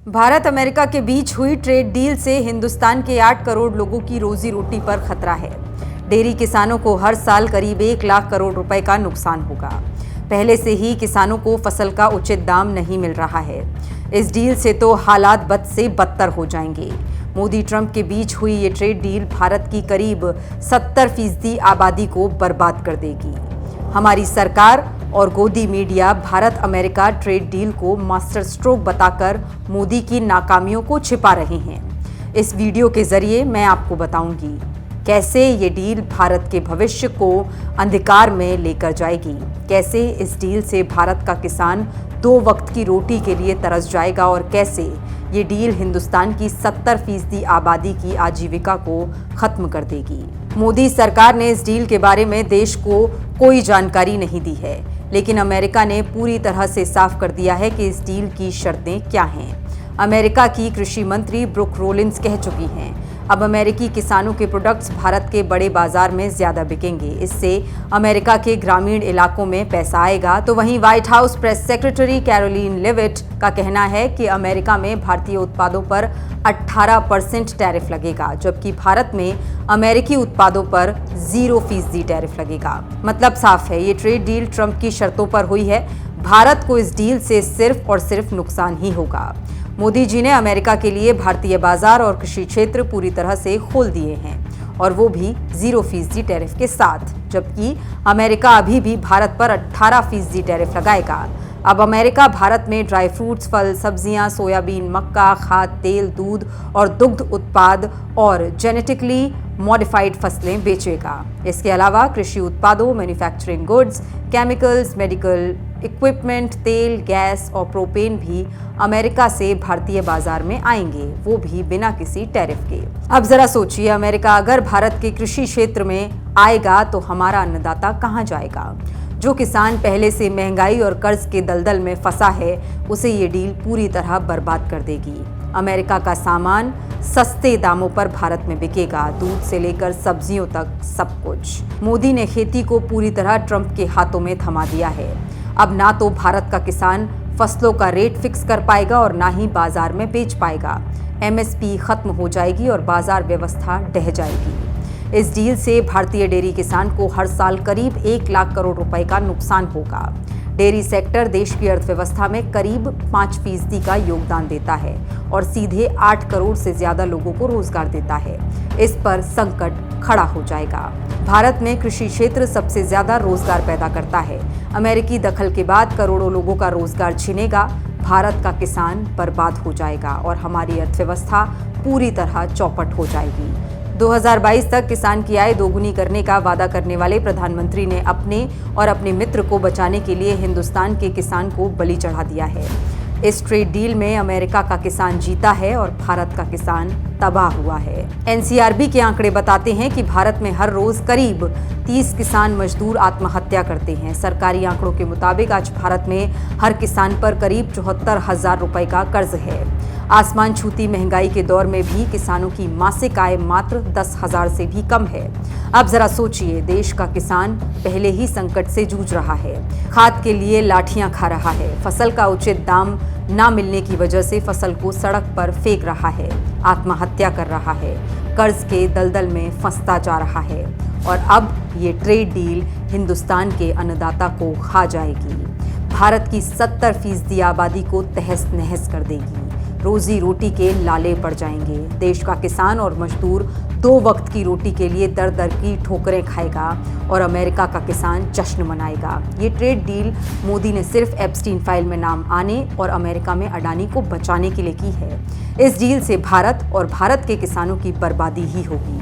Bharat America के बीच हुई trade deal से हिंदुस्तान के 8 करोड़ लोगों की रोजी रोटी पर खतरा है। डेयरी किसानों को हर साल करीब 1 लाख करोड़ रुपए का नुकसान होगा। पहले से ही किसानों को फसल का उचित दाम नहीं मिल रहा है। इस डील से तो हालात बद से बदतर हो जाएंगे। मोदी ट्रंप के बीच हुई ये ट्रेड डील भारत की करीब 70% आबादी को बर्बाद कर देगी। हमारी सरकार और गोदी media Bharat America trade deal को मास्टर स्ट्रोक बताकर मोदी की नाकामियों को छिपा रहे हैं। इस वीडियो के जरिए मैं आपको बताऊंगी कैसे ये डील भारत के भविष्य को अंधकार में लेकर जाएगी, कैसे इस डील से भारत का किसान 2 वक्त की रोटी के लिए तरस जाएगा और कैसे ये डील हिंदुस्तान की 70% आबादी की आजीविका को खत्म कर देगी। मोदी सरकार ने इस डील के बारे में देश को कोई जानकारी नहीं दी है, लेकिन अमेरिका ने पूरी तरह से साफ कर दिया है कि इस डील की शर्तें क्या हैं। अमेरिका की कृषि मंत्री ब्रुक रोलिंस कह चुकी हैं, अब अमेरिकी किसानों के प्रोडक्ट्स भारत के बड़े बाजार में ज्यादा बिकेंगे। इससे अमेरिका के ग्रामीण इलाकों में पैसा आएगा। तो वहीं white house press secretary Karoline Leavitt का कहना है कि अमेरिका में भारतीय उत्पादों पर 18% टैरिफ लगेगा, जबकि भारत में अमेरिकी उत्पादों पर 0% टैरिफ लगेगा। मतलब साफ है, ये ट्रेड डील ट्रंप की शर्तों पर हुई है। भारत को इस डील से सिर्फ और सिर्फ नुकसान ही होगा। मोदी जी ने अमेरिका के लिए भारतीय बाजार और कृषि क्षेत्र पूरी तरह से खोल दिए हैं, और वो भी 0% टैरिफ के साथ, जबकि अमेरिका अभी भी भारत पर 18% टैरिफ लगाएगा। अब अमेरिका भारत में ड्राई फ्रूट्स, फल, सब्जियां, सोयाबीन, मक्का, खाद्य तेल, दूध और दुग्ध उत्पाद और जेनेटिकली मॉडिफाइड फसलें बेचेगा। इसके अलावा कृषि उत्पादों, manufacturing goods, chemicals, medical equipment, तेल, गैस और प्रोपेन भी अमेरिका से भारतीय बाजार में आएंगे, वो भी बिना किसी टैरिफ के। अब जरा सोचिए, अमेरिका अगर भारत के कृषि क्षेत्र में आएगा तो हमारा अन्नदाता कहाँ जाएगा? जो किसान पहले से महंगाई और कर्ज के दलदल में फंसा है, उसे ये डील पूरी तरह बर्बाद कर देगी। अमेरिका का सामान सस्ते दामों पर भारत में बिकेगा, दूध से लेकर सब्जियों तक सब कुछ। मोदी ने खेती को पूरी तरह ट्रंप के हाथों में थमा दिया है। अब ना तो भारत का किसान फसलों का रेट फिक्स कर पाएगा और ना ही बाजार में बेच पाएगा। एमएसपी खत्म हो जाएगी और बाजार व्यवस्था ढह जाएगी। इस डील से भारतीय डेयरी किसान को हर साल करीब 1 लाख करोड़ रुपए का नुकसान होगा। डेयरी सेक्टर देश की अर्थव्यवस्था में करीब 5% का योगदान देता है और सीधे 8 करोड़ से ज्यादा लोगों को रोजगार देता है। इस पर संकट खड़ा हो जाएगा। भारत में कृषि क्षेत्र सबसे ज्यादा रोजगार पैदा करता है। अमेरिकी दखल के बाद करोड़ों लोगों का रोजगार छिनेगा, भारत का किसान बर्बाद हो जाएगा और हमारी अर्थव्यवस्था पूरी तरह चौपट हो जाएगी। 2022 तक किसान की आय दोगुनी करने का वादा करने वाले प्रधानमंत्री ने अपने और अपने मित्र को बचाने के लिए हिंदुस्तान के किसान को बलि चढ़ा दिया है। इस ट्रेड डील में अमेरिका का किसान जीता है और भारत का किसान तबाह हुआ है। एनसीआरबी के आंकड़े बताते हैं कि भारत में हर रोज करीब 30 किसान मजदूर आत्महत्या करते हैं। सरकारी आंकड़ों के मुताबिक आज भारत में हर किसान पर करीब 74,000 रुपए का कर्ज है। आसमान छूती महंगाई के दौर में भी किसानों की मासिक आय मात्र 10,000 से भी कम है। अब जरा सोचिए, देश का किसान पहले ही संकट से जूझ रहा है, खाद के लिए लाठियां खा रहा है, फसल का उचित दाम ना मिलने की वजह से फसल को सड़क पर फेंक रहा है, आत्महत्या कर रहा है, कर्ज के दलदल में फंसता जा रहा है और अब ये ट्रेड डील हिंदुस्तान के अन्नदाता को खा जाएगी। भारत की 70% आबादी को तहस नहस कर देगी। रोजी रोटी के लाले पड़ जाएंगे। देश का किसान और मजदूर 2 वक्त की रोटी के लिए दर दर की ठोकरें खाएगा और अमेरिका का किसान जश्न मनाएगा। ये ट्रेड डील मोदी ने सिर्फ एप्स्टीन फाइल में नाम आने और अमेरिका में अडानी को बचाने के लिए की है। इस डील से भारत और भारत के किसानों की बर्बादी ही होगी।